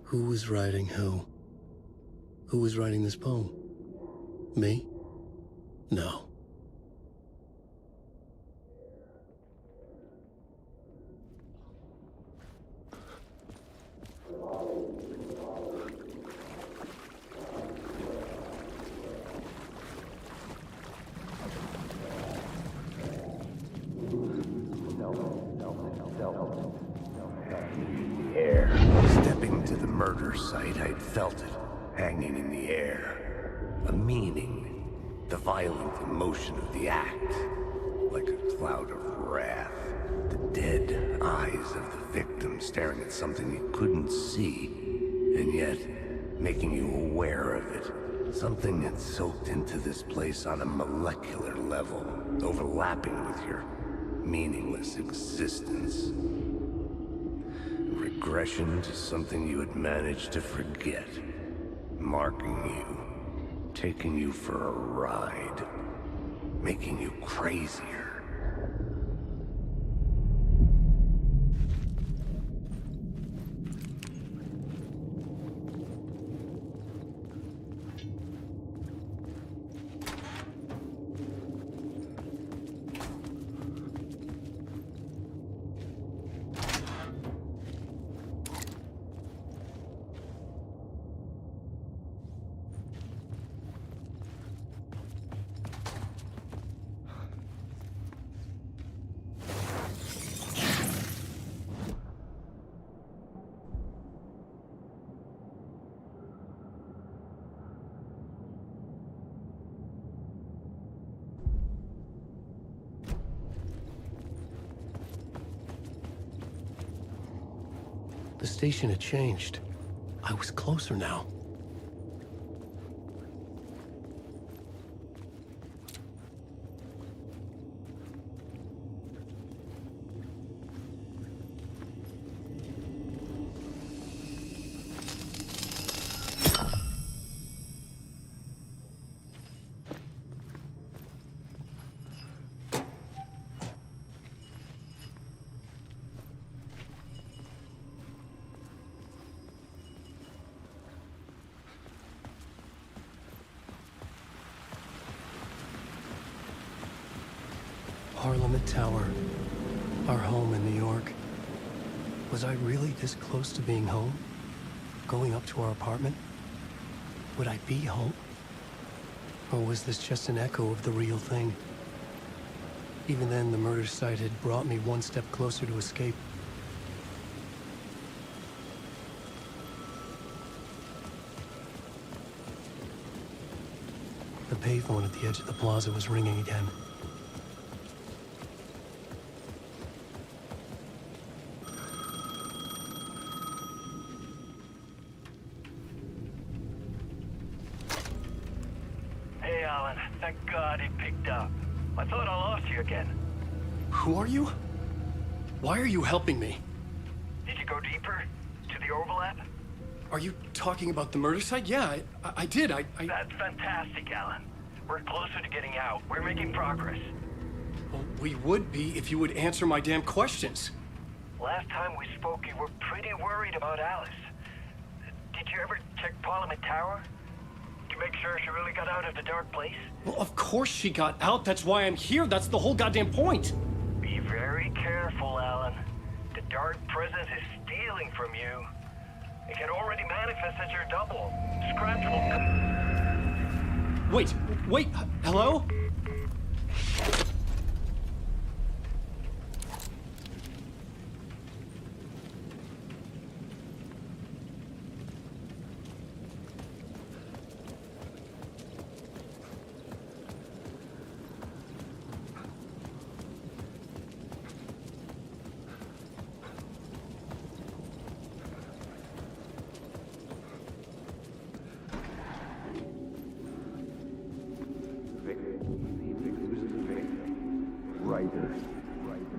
Who was writing who? Who was writing this poem? Me? No. Stepping to the murder site, I'd felt it, hanging in the air. A meaning, the violent emotion of the act, like a cloud of wrath. The dead eyes of the victim staring at something you couldn't see, and yet making you aware of it. Something had soaked into this place on a molecular level, overlapping with your meaningless existence. Regression to something you had managed to forget. Marking you. Taking you for a ride. Making you crazier. The station had changed. I was closer now. Parliament Tower, our home in New York. Was I really this close to being home? Going up to our apartment? Would I be home? Or was this just an echo of the real thing? Even then, the murder site had brought me one step closer to escape. The payphone at the edge of the plaza was ringing again. Thank God he picked up. I thought I lost you again. Who are you? Why are you helping me? Did you go deeper? To the overlap? Are you talking about the murder site? Yeah, I did. That's fantastic, Alan. We're closer to getting out. We're making progress. Well, we would be if you would answer my damn questions. Last time we spoke, you were pretty worried about Alice. Did you ever check Parliament Tower? To make sure she really got out of the dark place? Well, of course she got out. That's why I'm here. That's the whole goddamn point. Be very careful, Alan. The dark presence is stealing from you. It can already manifest as your double. Scratch will come. Wait, hello?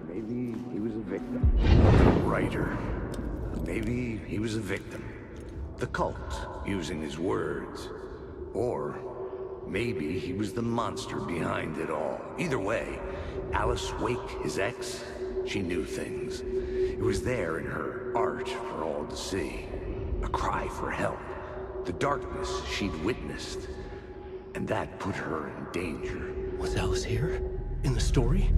Maybe he was a victim. Writer. Maybe he was a victim. The cult, using his words. Or maybe he was the monster behind it all. Either way, Alice Wake, his ex, she knew things. It was there in her art for all to see. A cry for help. The darkness she'd witnessed. And that put her in danger. Was Alice here? In the story?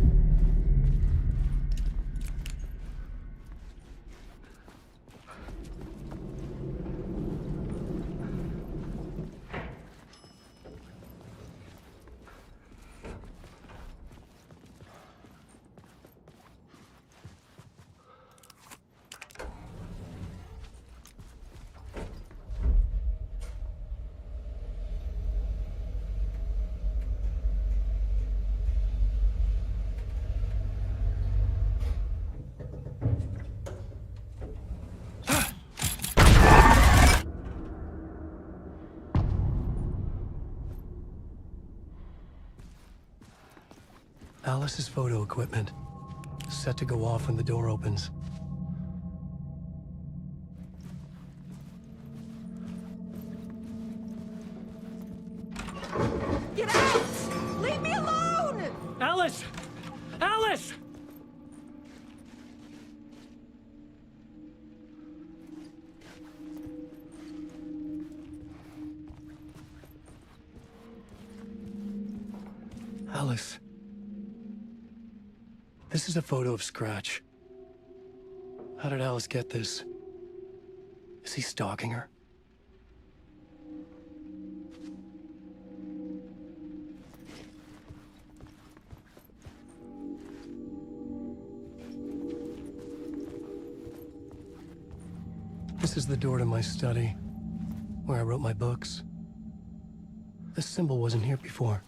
Alice's photo equipment. Set to go off when the door opens. Get out! Leave me alone! Alice! Alice! Alice. This is a photo of Scratch. How did Alice get this? Is he stalking her? This is the door to my study, where I wrote my books. This symbol wasn't here before.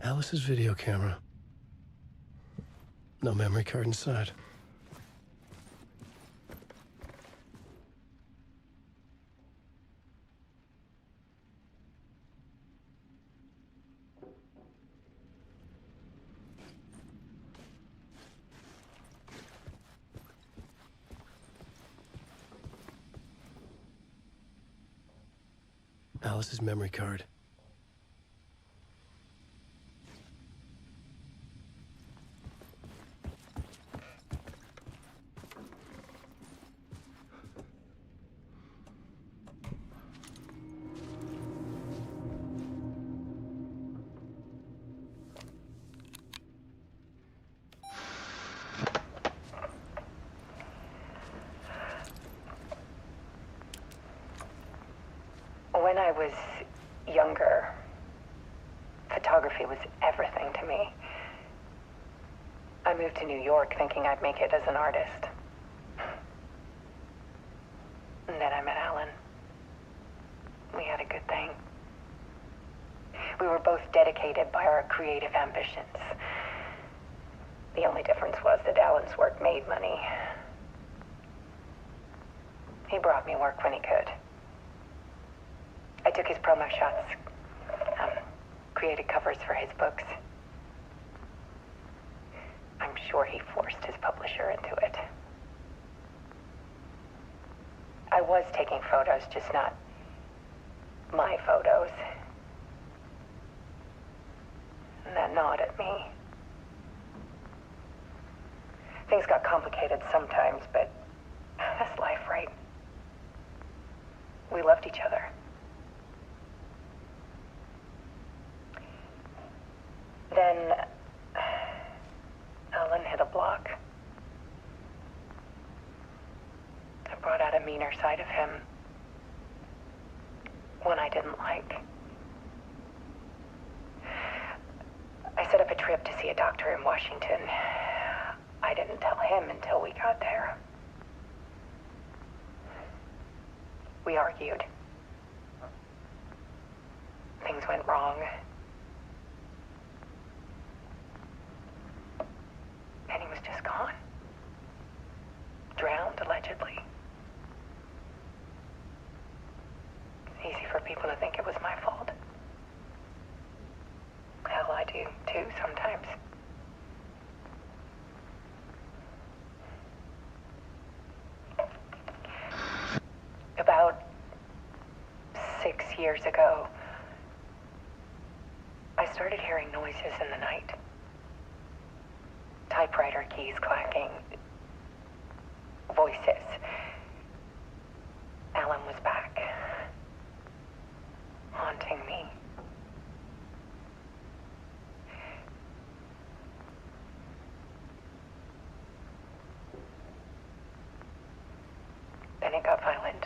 Alice's video camera. No memory card inside. Alice's memory card. When I was younger, photography was everything to me. I moved to New York thinking I'd make it as an artist. And then I met Alan. We had a good thing. We were both dedicated by our creative ambitions. The only difference was that Alan's work made money. He brought me work when he could. I took his promo shots, created covers for his books. I'm sure he forced his publisher into it. I was taking photos, just not my photos. And that gnawed at me. Things got complicated sometimes, but that's life, right? We loved each other. Then Alan hit a block. I brought out a meaner side of him. One I didn't like. I set up a trip to see a doctor in Washington. I didn't tell him until we got there. We argued. Things went wrong. And he was just gone. Drowned, allegedly. It's easy for people to think it was my fault. Hell, I do, too, sometimes. About 6 years ago, I started hearing noises in the night. Typewriter keys clacking. Voices. Alan was back. Haunting me. Then it got violent.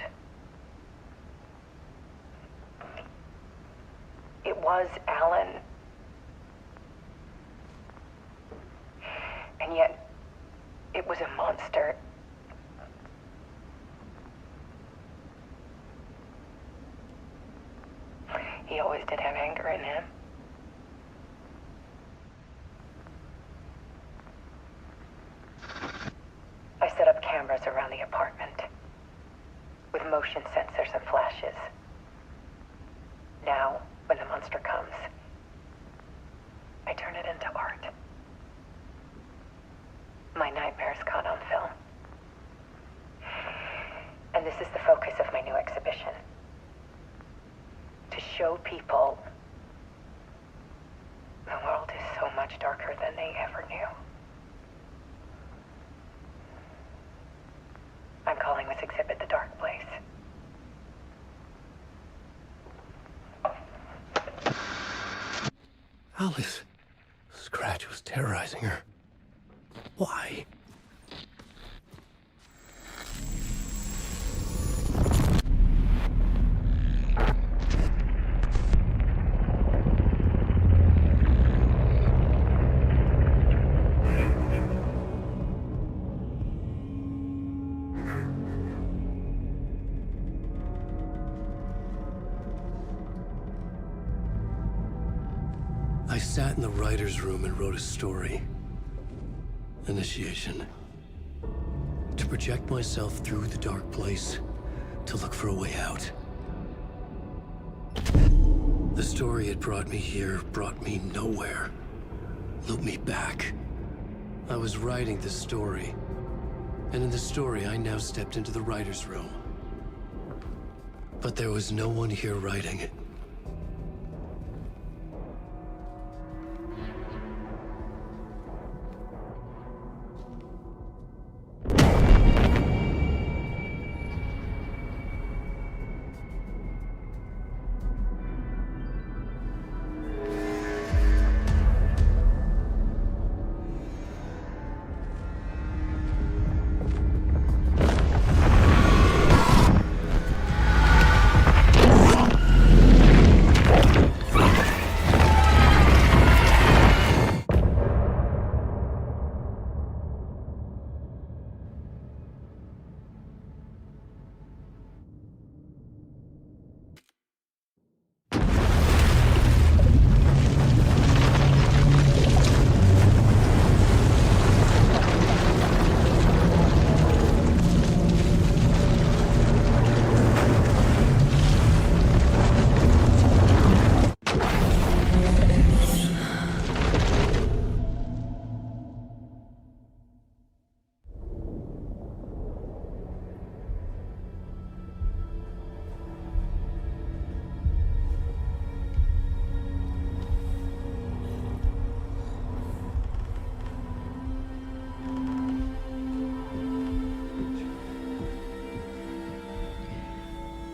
It was Alan. And yet, it was a monster. He always did have anger in him. I set up cameras around the apartment with motion sensors and flashes. Now, when the monster comes, I turn it into art. My nightmares caught on film. And this is the focus of my new exhibition. To show people the world is so much darker than they ever knew. I'm calling this exhibit The Dark Place. Alice. Scratch was terrorizing her. Why? I sat in the writer's room and wrote a story. Initiation. To project myself through the dark place, to look for a way out. The story had brought me here, brought me nowhere. Looped me back. I was writing the story. And in the story, I now stepped into the writer's room. But there was no one here writing it.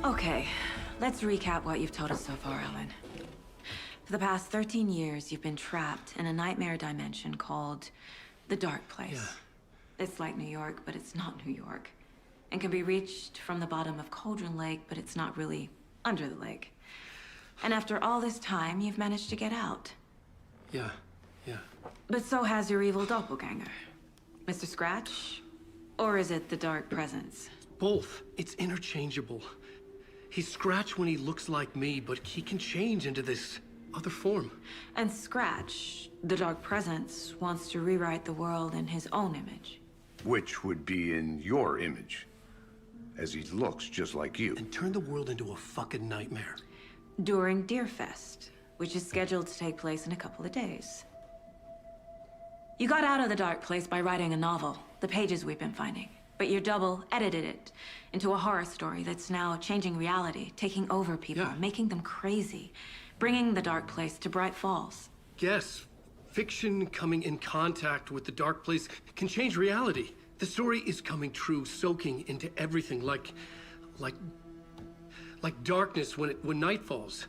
Okay, let's recap what you've told us so far, Ellen. For the past 13 years, you've been trapped in a nightmare dimension called the Dark Place. Yeah. It's like New York, but it's not New York. And can be reached from the bottom of Cauldron Lake, but it's not really under the lake. And after all this time, you've managed to get out. Yeah. But so has your evil doppelganger. Mr. Scratch? Or is it the Dark Presence? Both. It's interchangeable. He's Scratch when he looks like me, but he can change into this other form. And Scratch, the Dark Presence, wants to rewrite the world in his own image. Which would be in your image, as he looks just like you. And turn the world into a fucking nightmare. During Deerfest, which is scheduled to take place in a couple of days. You got out of the Dark Place by writing a novel, the pages we've been finding. But your double edited it into a horror story that's now changing reality, taking over people, Yeah. making them crazy, bringing the dark place to Bright Falls. Yes, fiction coming in contact with the dark place can change reality. The story is coming true, soaking into everything like darkness when night falls.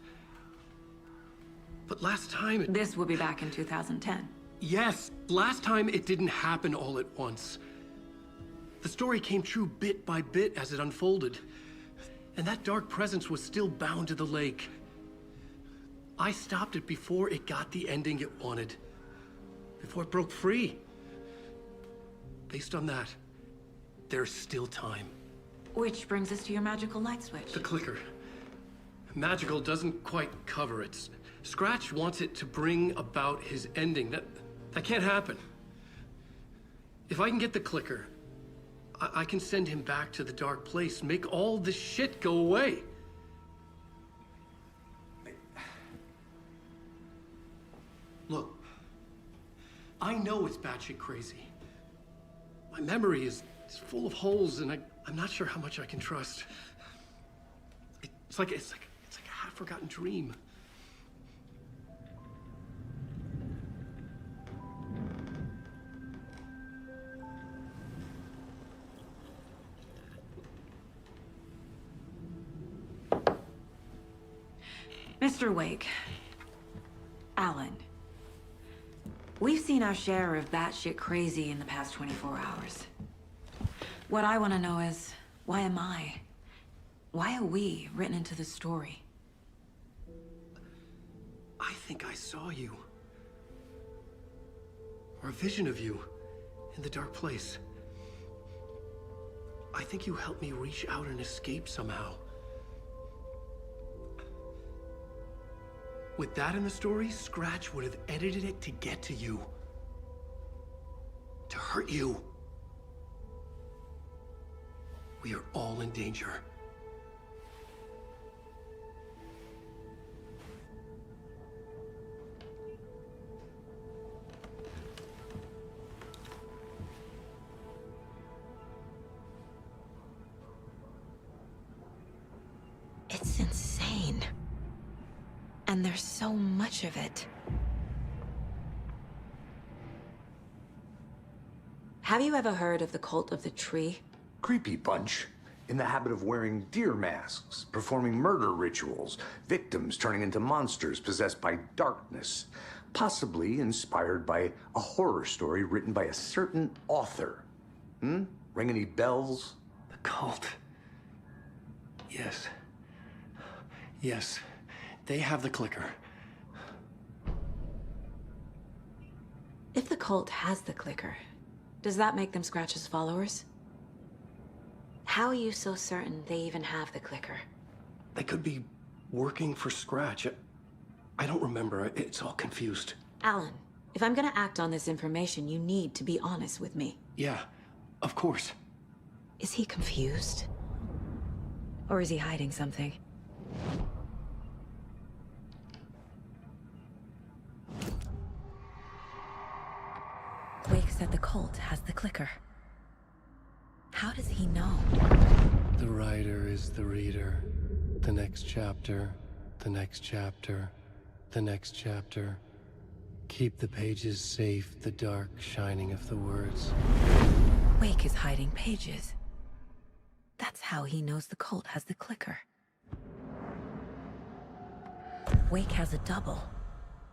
But last time This will be back in 2010. yes, last time it didn't happen all at once. The story came true bit by bit as it unfolded. And that dark presence was still bound to the lake. I stopped it before it got the ending it wanted. Before it broke free. Based on that, there's still time. Which brings us to your magical light switch. The clicker. Magical doesn't quite cover it. Scratch wants it to bring about his ending. That can't happen. If I can get the clicker, I can send him back to the dark place, make all this shit go away. Look, I know it's batshit crazy. My memory is full of holes, and I'm not sure how much I can trust. It's like a half-forgotten dream. Mr. Wake. Alan. We've seen our share of batshit crazy in the past 24 hours. What I want to know is, why am I? Why are we written into the story? I think I saw you. Or a vision of you in the dark place. I think you helped me reach out and escape somehow. With that in the story, Scratch would have edited it to get to you. To hurt you. We are all in danger. It's insane. And there's so much of it. Have you ever heard of the Cult of the Tree? Creepy bunch. In the habit of wearing deer masks, performing murder rituals, victims turning into monsters possessed by darkness. Possibly inspired by a horror story written by a certain author. Ring any bells? The cult. Yes. Yes. They have the clicker. If the cult has the clicker, does that make them Scratch's followers? How are you so certain they even have the clicker? They could be working for Scratch. I don't remember. It's all confused. Alan, if I'm gonna act on this information, you need to be honest with me. Yeah, of course. Is he confused? Or is he hiding something? Wake said the cult has the clicker. How does he know? The writer is the reader. The next chapter, the next chapter, the next chapter. Keep the pages safe, the dark shining of the words. Wake is hiding pages. That's how he knows the cult has the clicker. Wake has a double.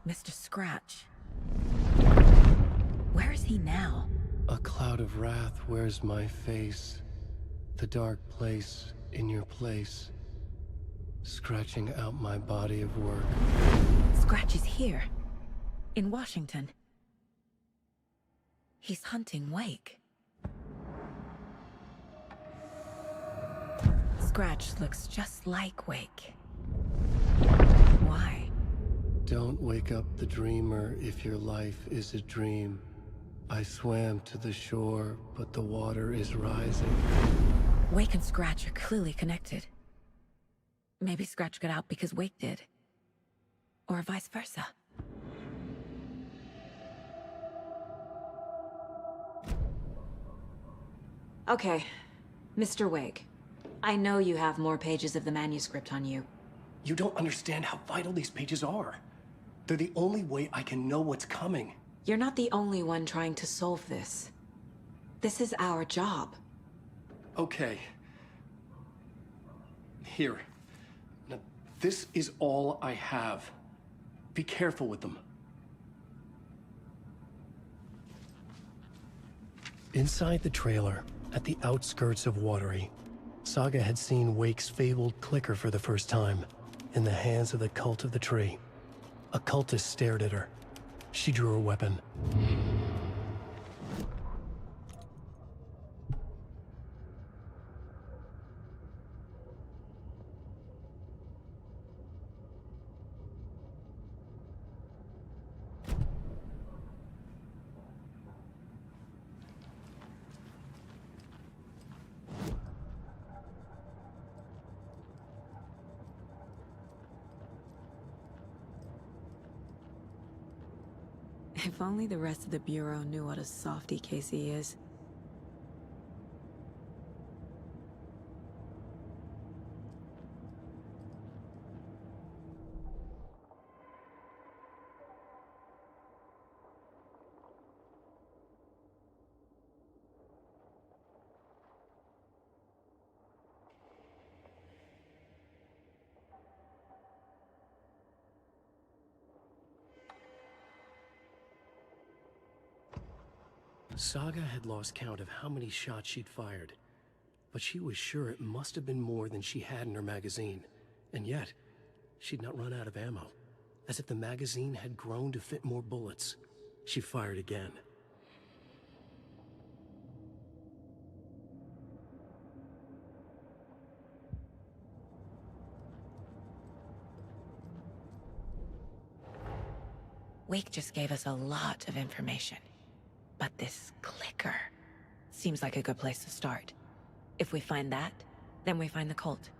Mr. Scratch. Where is he now? A cloud of wrath wears my face. The dark place in your place. Scratching out my body of work. Scratch is here. In Washington. He's hunting Wake. Scratch looks just like Wake. Why? Don't wake up the dreamer if your life is a dream. I swam to the shore, but the water is rising. Wake and Scratch are clearly connected. Maybe Scratch got out because Wake did. Or vice versa. Okay, Mr. Wake. I know you have more pages of the manuscript on you. You don't understand how vital these pages are. They're the only way I can know what's coming. You're not the only one trying to solve this. This is our job. Okay. Here. Now, this is all I have. Be careful with them. Inside the trailer, at the outskirts of Watery, Saga had seen Wake's fabled clicker for the first time, in the hands of the Cult of the Tree. A cultist stared at her. She drew her weapon. If only the rest of the Bureau knew what a softy Casey is. Saga had lost count of how many shots she'd fired, but she was sure it must have been more than she had in her magazine. And yet, she'd not run out of ammo. As if the magazine had grown to fit more bullets. She fired again. Wake just gave us a lot of information. But this clicker seems like a good place to start. If we find that, then we find the cult.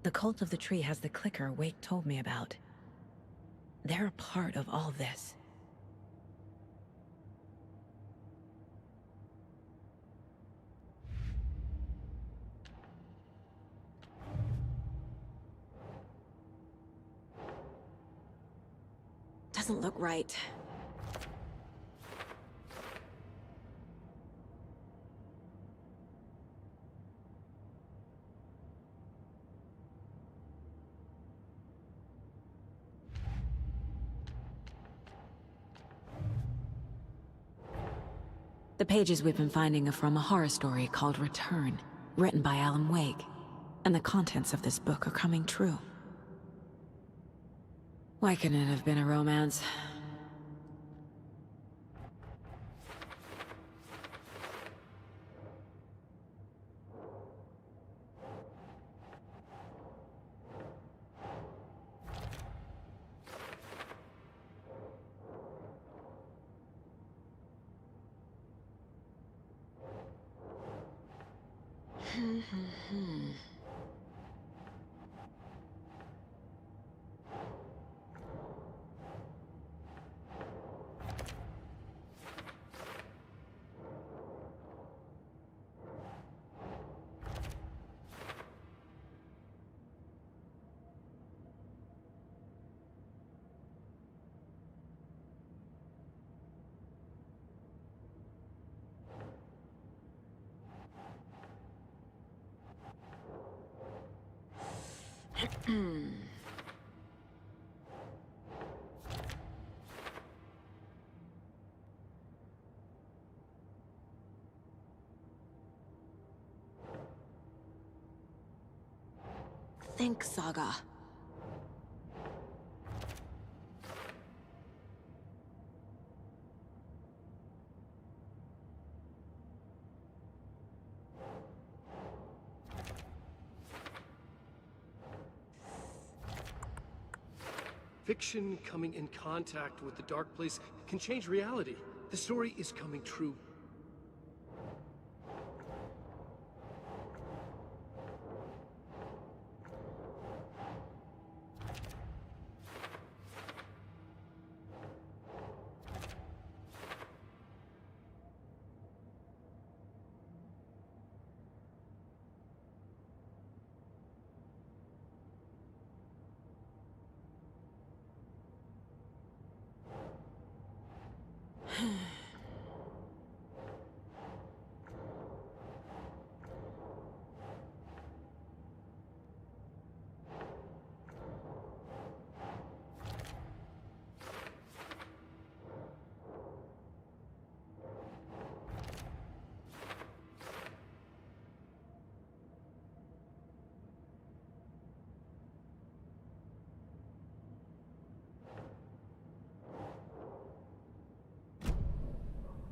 The Cult of the Tree has the clicker Wake told me about. They're a part of all this. Doesn't look right. The pages we've been finding are from a horror story called Return, written by Alan Wake. And the contents of this book are coming true. Why couldn't it have been a romance? Think, Saga. Fiction coming in contact with the dark place can change reality. The story is coming true.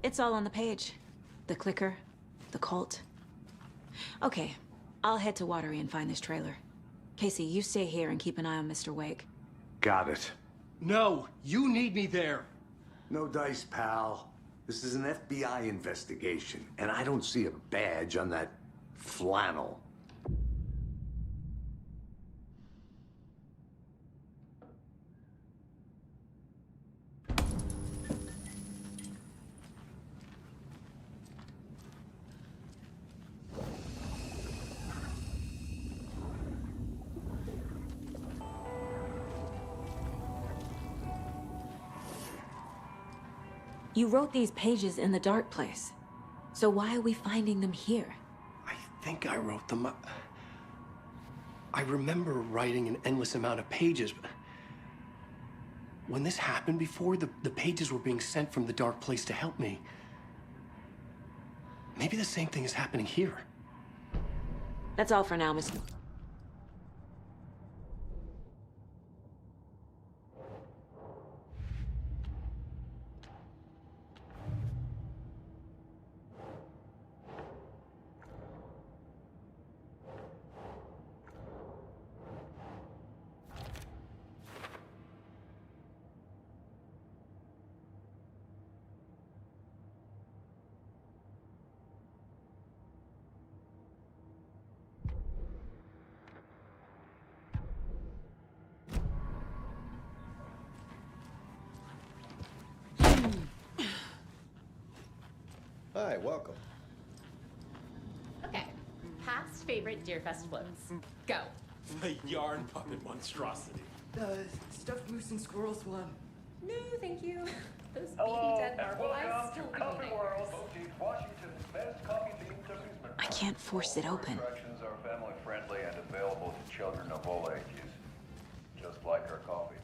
It's all on the page. The clicker, the cult. Okay, I'll head to Watery and find this trailer. Casey, you stay here and keep an eye on Mr. Wake. Got it. No, you need me there. No dice, pal. This is an FBI investigation, and I don't see a badge on that flannel. You wrote these pages in the dark place. So why are we finding them here? I think I wrote them. I remember writing an endless amount of pages, but when this happened before, the pages were being sent from the dark place to help me. Maybe the same thing is happening here. That's all for now, Mr. Hi, welcome. Okay. Past favorite Deerfest floats. Go. The yarn puppet monstrosity. The stuffed moose and squirrels one. No, thank you. Those Hello, baby dead and marble eyes welcome still to Coffee bleeding. World, Washington's best coffee-themed amusement I can't force it open. Attractions are family-friendly and available to children of all ages, just like our coffee.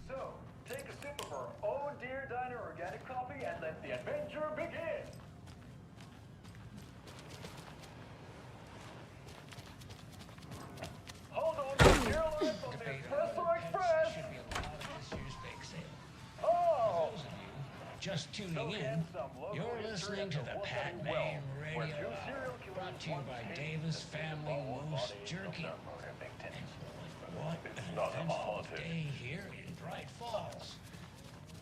So, take a sip of our own Deer Diner organic coffee and let the adventure begin. Hold on to your line from the Espresso Express. Should be allowed at this year's bake sale. Oh! For those of you just tuning in, you're listening to the Pat Maine Radio Hour, brought to you by Davis Family Moose Jerky. And what an eventful day here in Bright Falls.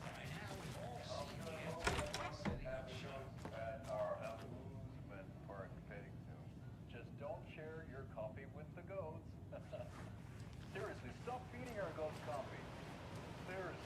By now, we've all seen the FBI setting up shop. At our amusement park petting zoo. Just don't share your coffee with the goats. Seriously, stop feeding our goats coffee. Seriously.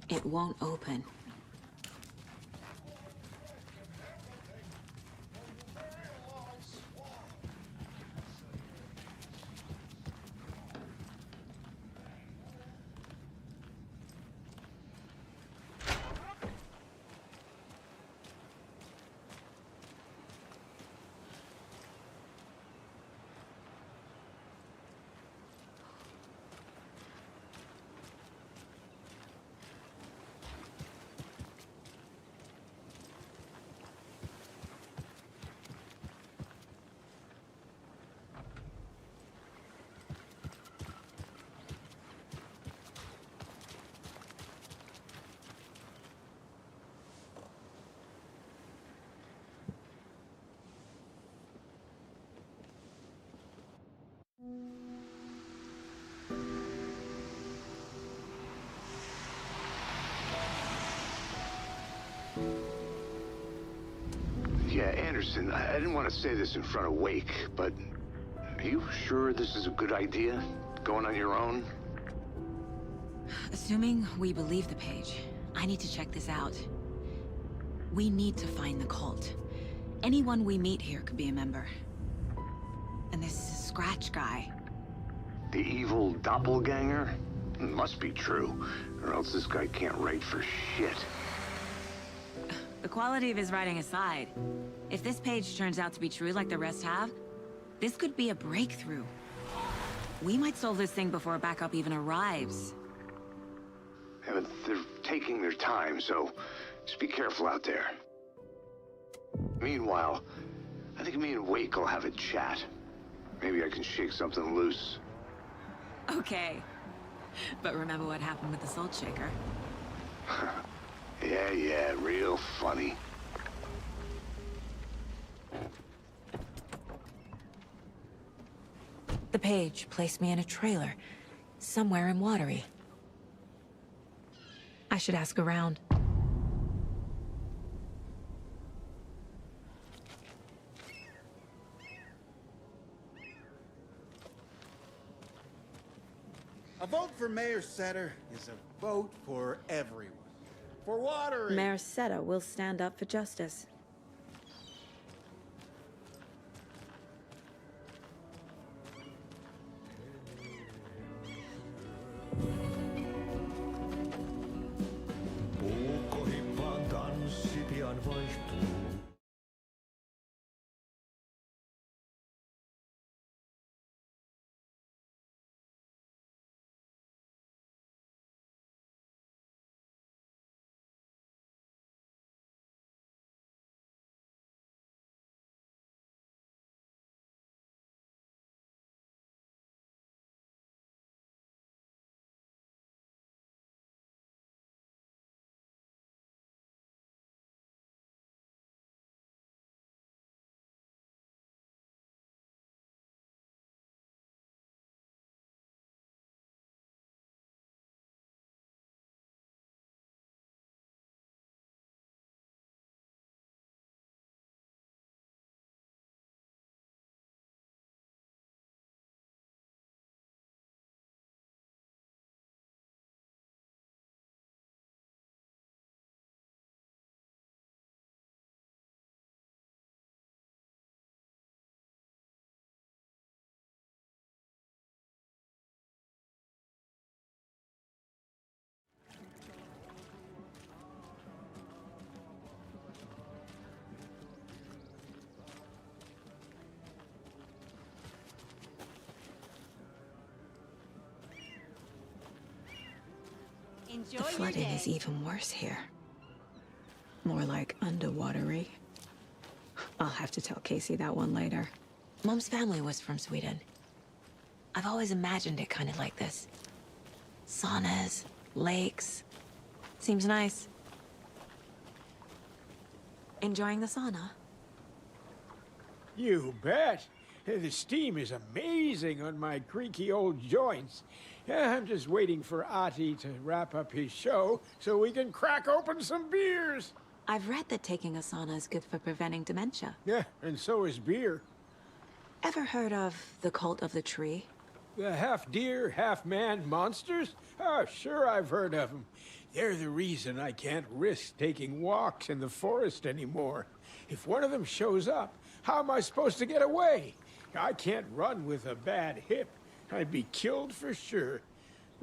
It won't open. Anderson, I didn't want to say this in front of Wake, but are you sure this is a good idea? Going on your own? Assuming we believe the page, I need to check this out. We need to find the cult. Anyone we meet here could be a member. And this Scratch guy. The evil doppelganger? Must be true, or else this guy can't write for shit. The quality of his writing aside, if this page turns out to be true like the rest have, this could be a breakthrough. We might solve this thing before backup even arrives. Yeah, but they're taking their time, so just be careful out there. Meanwhile, I think me and Wake will have a chat. Maybe I can shake something loose. Okay. But remember what happened with the salt shaker? Yeah, real funny. The page placed me in a trailer, somewhere in Watery. I should ask around. A vote for Mayor Setter is a vote for everyone. For Watery. Mayor Seta will stand up for justice. Puukkohippaan tanssi pian vaihtuu. The flooding is even worse here. More like underwatery. I'll have to tell Casey that one later. Mom's family was from Sweden. I've always imagined it kind of like this. Saunas, lakes. Seems nice. Enjoying the sauna? You bet. The steam is amazing on my creaky old joints. I'm just waiting for Ati to wrap up his show so we can crack open some beers. I've read that taking a sauna is good for preventing dementia. Yeah, and so is beer. Ever heard of the cult of the tree? The half-deer, half-man monsters? Oh, sure I've heard of them. They're the reason I can't risk taking walks in the forest anymore. If one of them shows up, how am I supposed to get away? I can't run with a bad hip. I'd be killed for sure.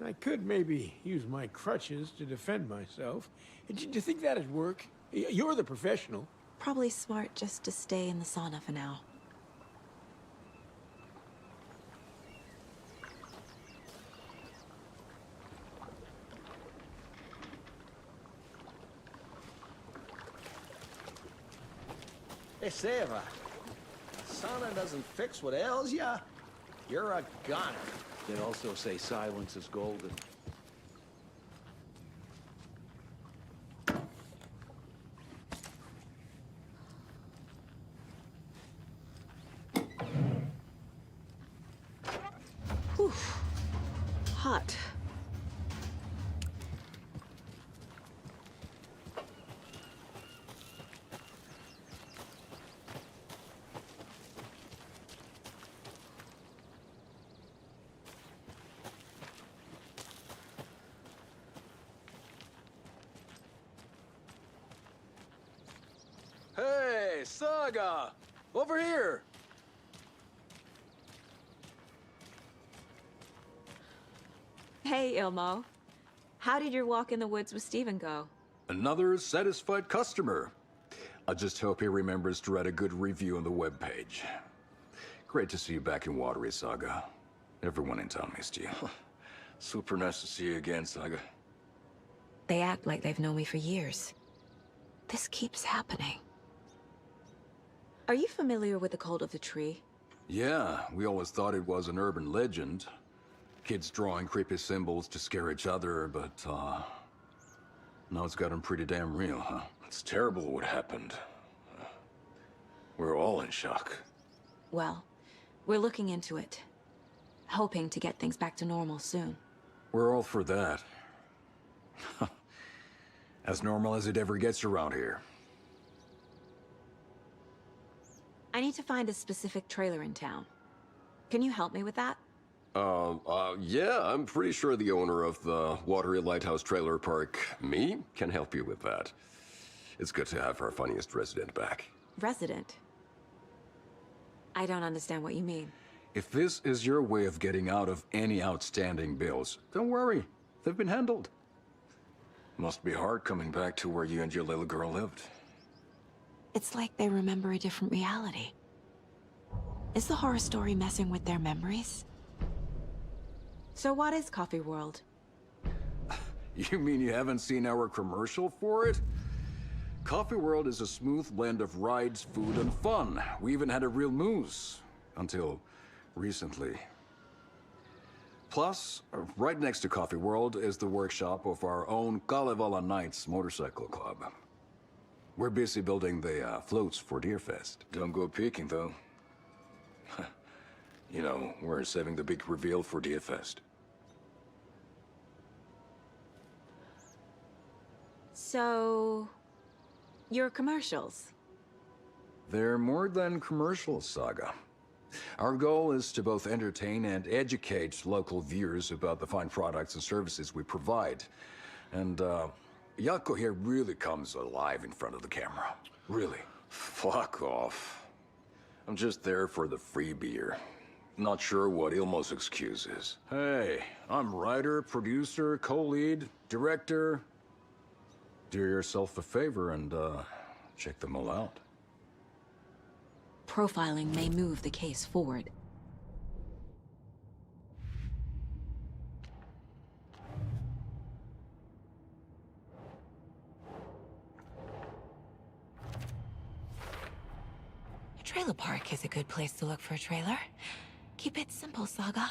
I could maybe use my crutches to defend myself. Do you think that'd work? You're the professional. Probably smart just to stay in the sauna for now. Hey, Seva. Sauna doesn't fix what ails ya. You're a goner. They also say silence is golden. Whew. Hot. Saga! Over here! Hey, Ilmo. How did your walk in the woods with Steven go? Another satisfied customer. I just hope he remembers to write a good review on the webpage. Great to see you back in Watery, Saga. Everyone in town missed you. Super nice to see you again, Saga. They act like they've known me for years. This keeps happening. Are you familiar with the Cult of the Tree? Yeah, we always thought it was an urban legend. Kids drawing creepy symbols to scare each other, but, now it's gotten pretty damn real, huh? It's terrible what happened. We're all in shock. Well, we're looking into it. Hoping to get things back to normal soon. We're all for that. As normal as it ever gets around here. I need to find a specific trailer in town. Can you help me with that? Yeah, I'm pretty sure the owner of the Watery Lighthouse Trailer Park, me, can help you with that. It's good to have our funniest resident back. Resident? I don't understand what you mean. If this is your way of getting out of any outstanding bills, don't worry. They've been handled. Must be hard coming back to where you and your little girl lived. It's like they remember a different reality. Is the horror story messing with their memories? So what is Coffee World? You mean you haven't seen our commercial for it? Coffee World is a smooth blend of rides, food, and fun. We even had a real moose. Until recently. Plus, right next to Coffee World is the workshop of our own Kalevala Knights Motorcycle Club. We're busy building the floats for Deerfest. Don't go peeking, though. You know, we're saving the big reveal for Deerfest. So... your commercials? They're more than commercials, Saga. Our goal is to both entertain and educate local viewers about the fine products and services we provide. And, Yako here really comes alive in front of the camera. Really. Fuck off. I'm just there for the free beer. Not sure what Ilmo's excuse is. Hey, I'm writer, producer, co-lead, director. Do yourself a favor and, check them all out. Profiling may move the case forward. A trailer park is a good place to look for a trailer. Keep it simple, Saga.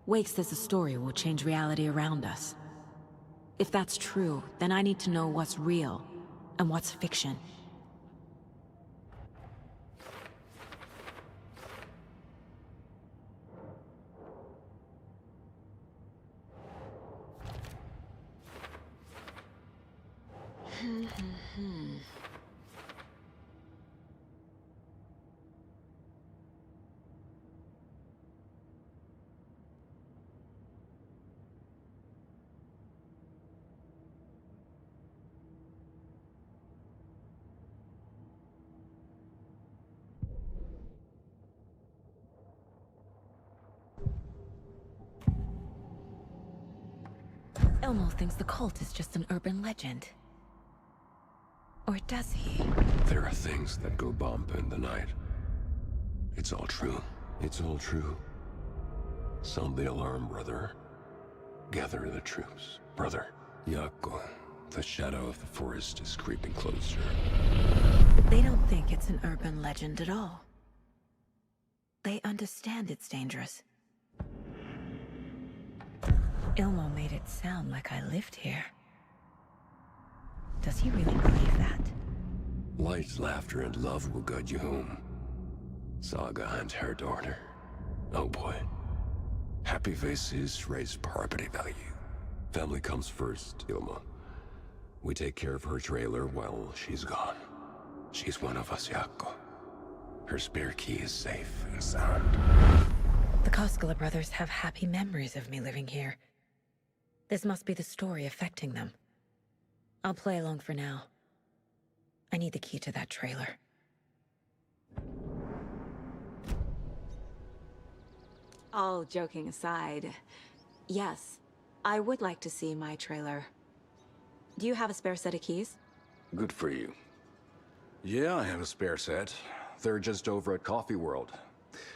Wake says the story will change reality around us. If that's true, then I need to know what's real and what's fiction. Elmo thinks the cult is just an urban legend. Or does he? There are things that go bump in the night. It's all true. It's all true. Sound the alarm, brother. Gather the troops, brother. Yako, the shadow of the forest is creeping closer. They don't think it's an urban legend at all. They understand it's dangerous. Ilmo made it sound like I lived here. Does he really believe that? Light, laughter, and love will guide you home. Saga and her daughter. Oh boy. Happy faces raise property value. Family comes first, Ilma. We take care of her trailer while she's gone. She's one of us, Yako. Her spare key is safe and sound. The Koskela brothers have happy memories of me living here. This must be the story affecting them. I'll play along for now. I need the key to that trailer. All joking aside, yes, I would like to see my trailer. Do you have a spare set of keys? Good for you. Yeah, I have a spare set. They're just over at Coffee World.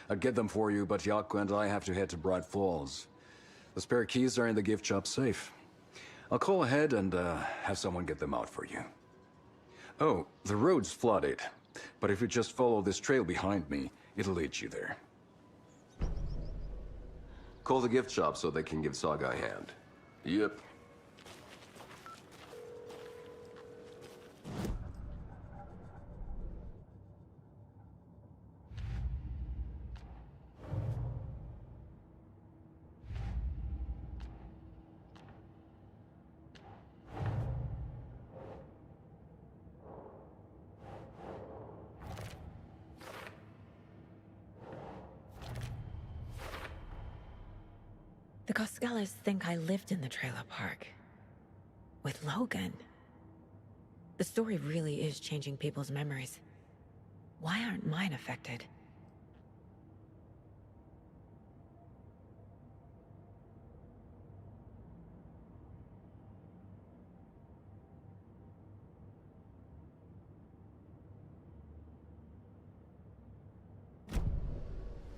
I'd get them for you, but Yaku and I have to head to Bright Falls. The spare keys are in the gift shop safe. I'll call ahead and have someone get them out for you. Oh, the road's flooded, but if you just follow this trail behind me, it'll lead you there. Call the gift shop so they can give Saga a hand. Yep. The Koskelas think I lived in the trailer park. With Logan. The story really is changing people's memories. Why aren't mine affected?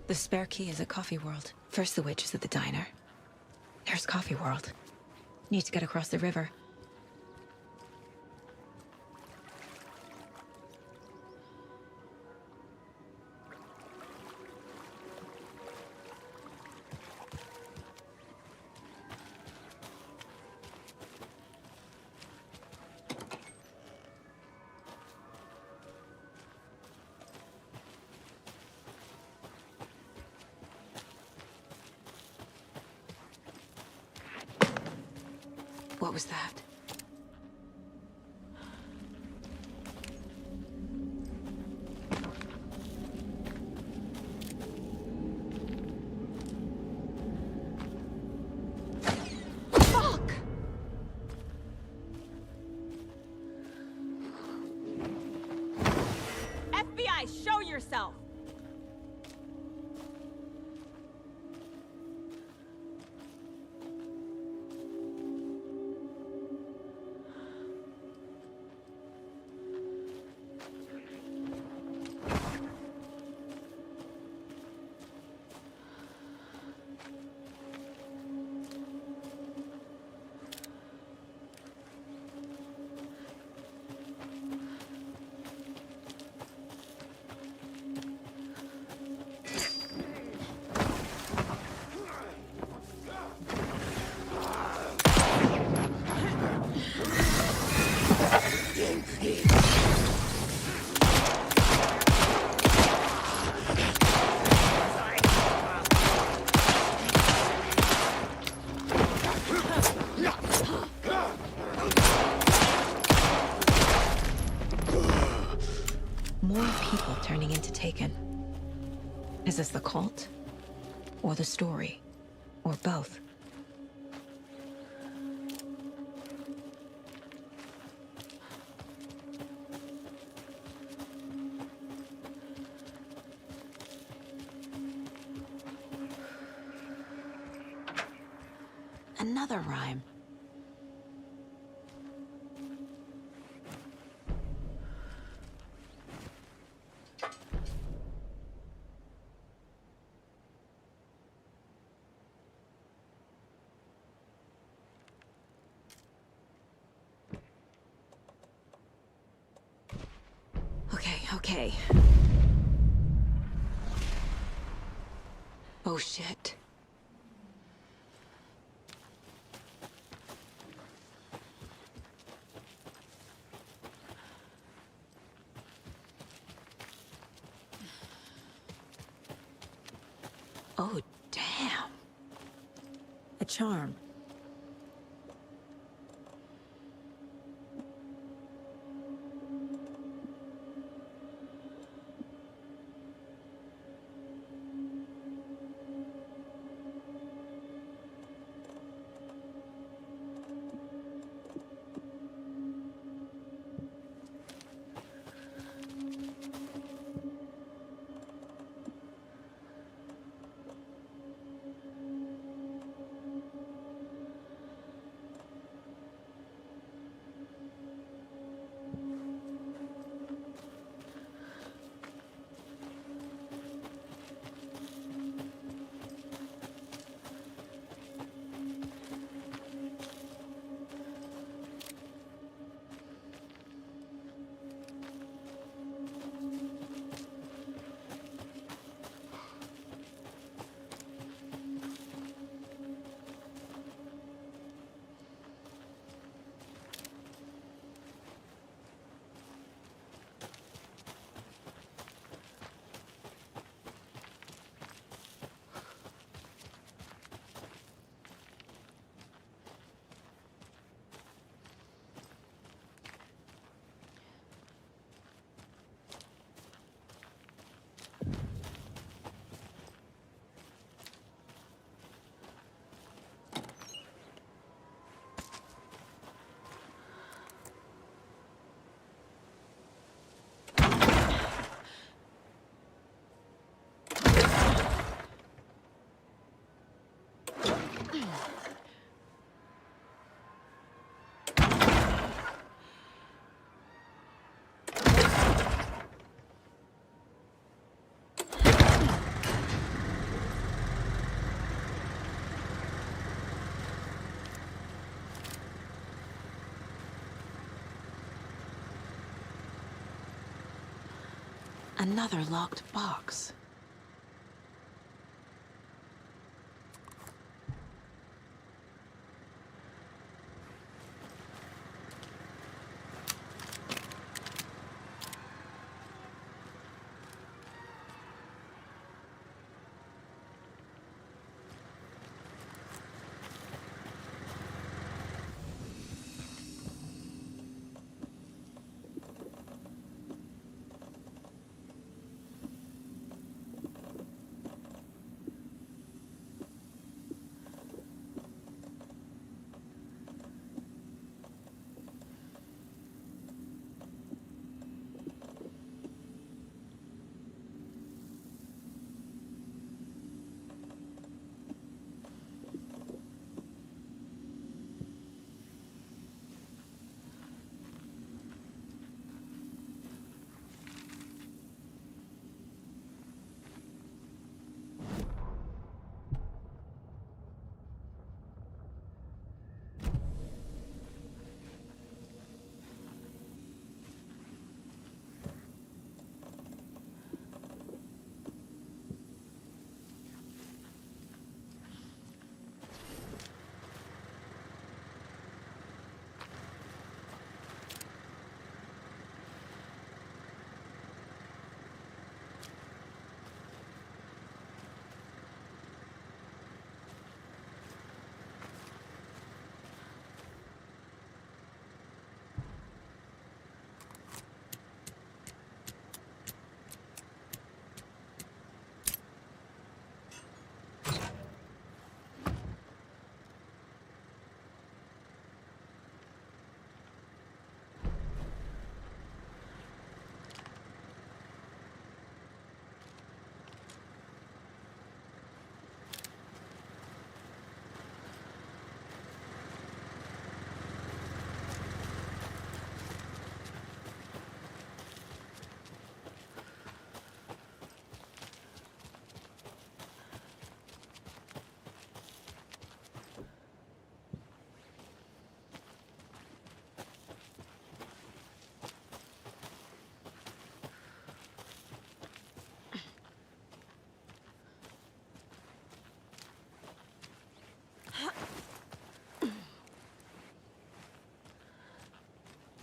The spare key is at Coffee World. First the witch is at the diner. Here's Coffee World. Need to get across the river. What was that? Fuck! FBI, show yourself! More people turning into Taken. Is this the cult? Or the story? Or both? Another rhyme. Okay. Oh shit. Oh, damn. A charm. Another locked box.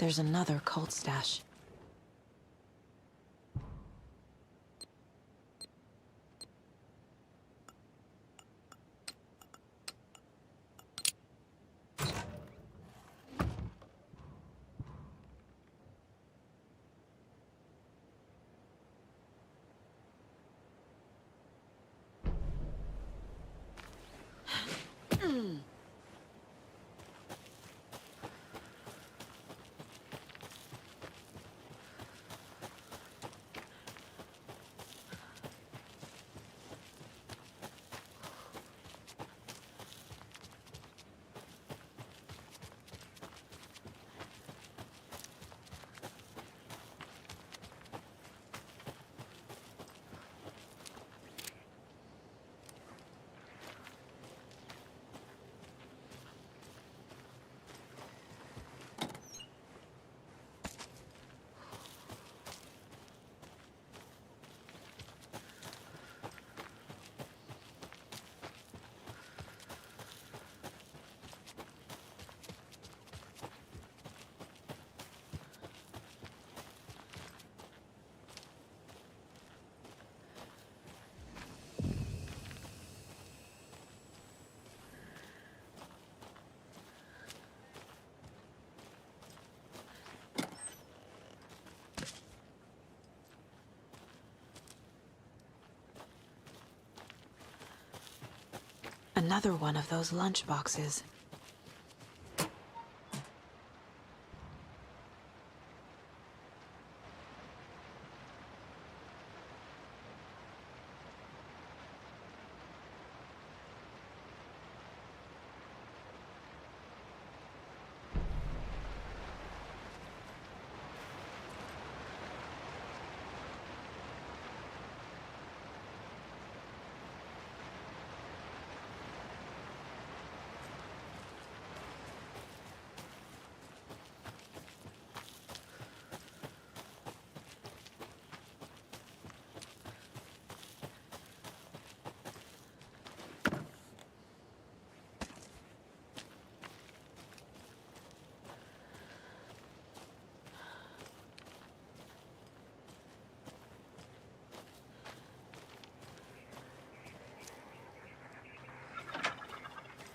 There's another cult stash. Another one of those lunch boxes.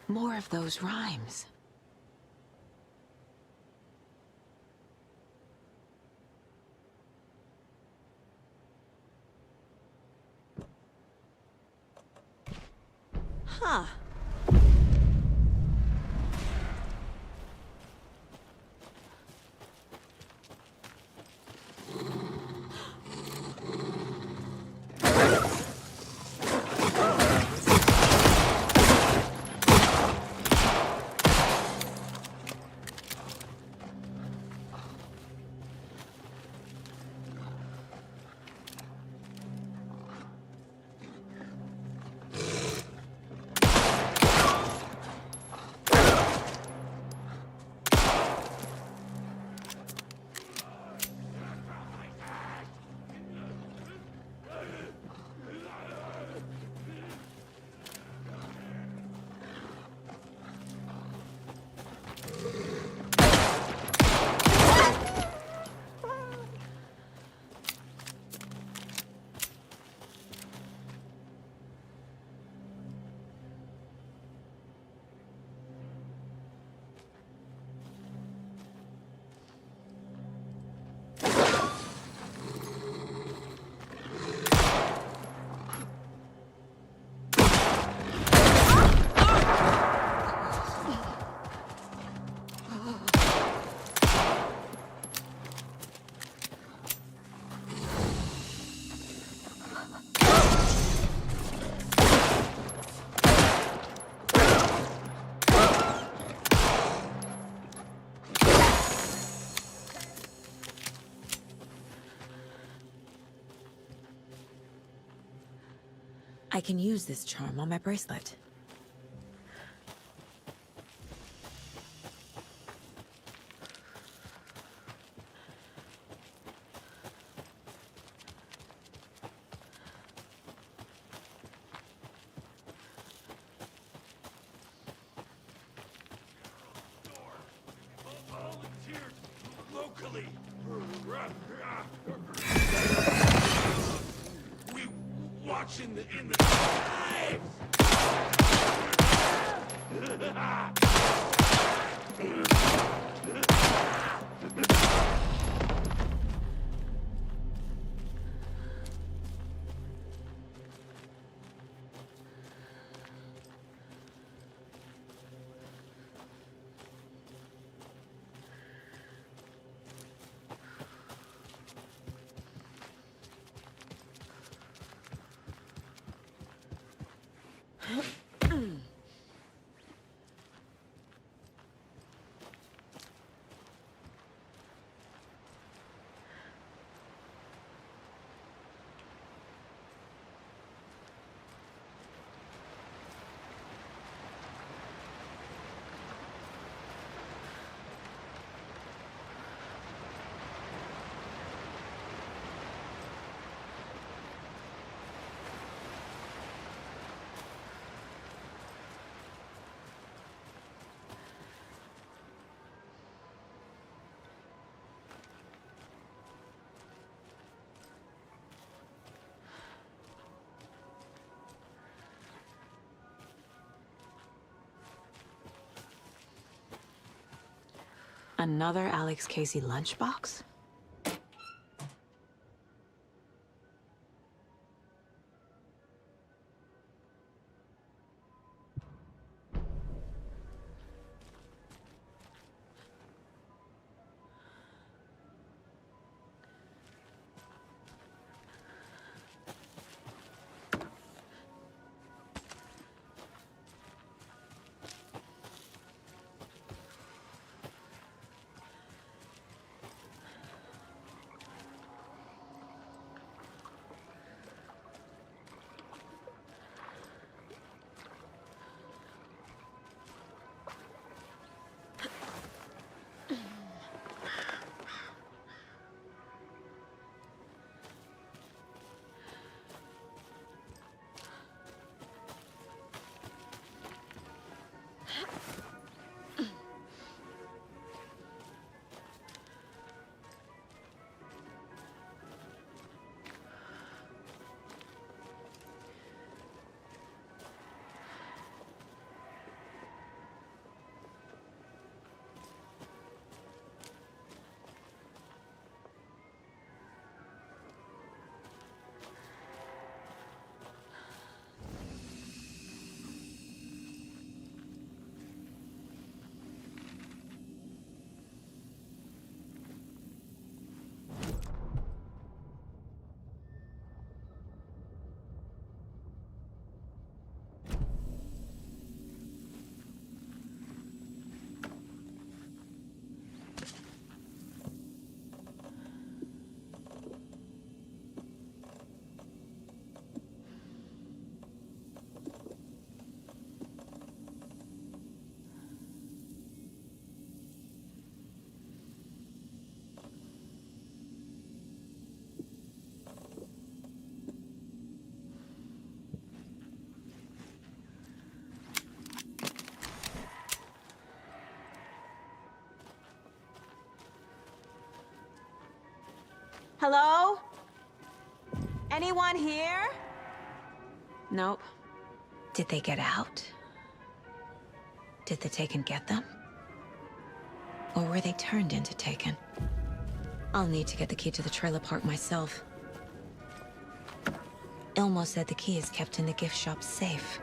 More of those rhymes. Huh. I can use this charm on my bracelet. Locally. We watch in the Another Alex Casey lunchbox? Hello? Anyone here? Nope. Did they get out? Did the Taken get them? Or were they turned into Taken? I'll need to get the key to the trailer park myself. Ilmo said the key is kept in the gift shop safe.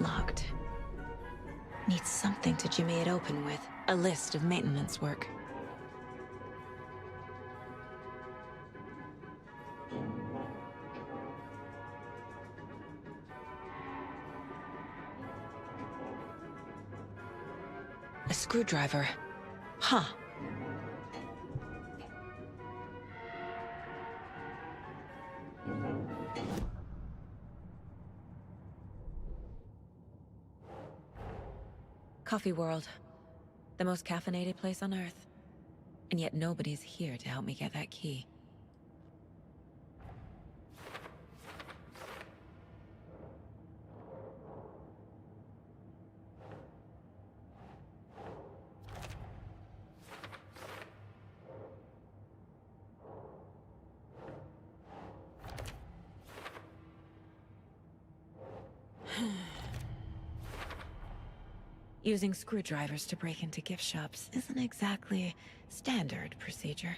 Locked. Needs something to jimmy it open with. A list of maintenance work. A screwdriver. Huh. Coffee World. The most caffeinated place on Earth. And yet nobody's here to help me get that key. Using screwdrivers to break into gift shops isn't exactly standard procedure.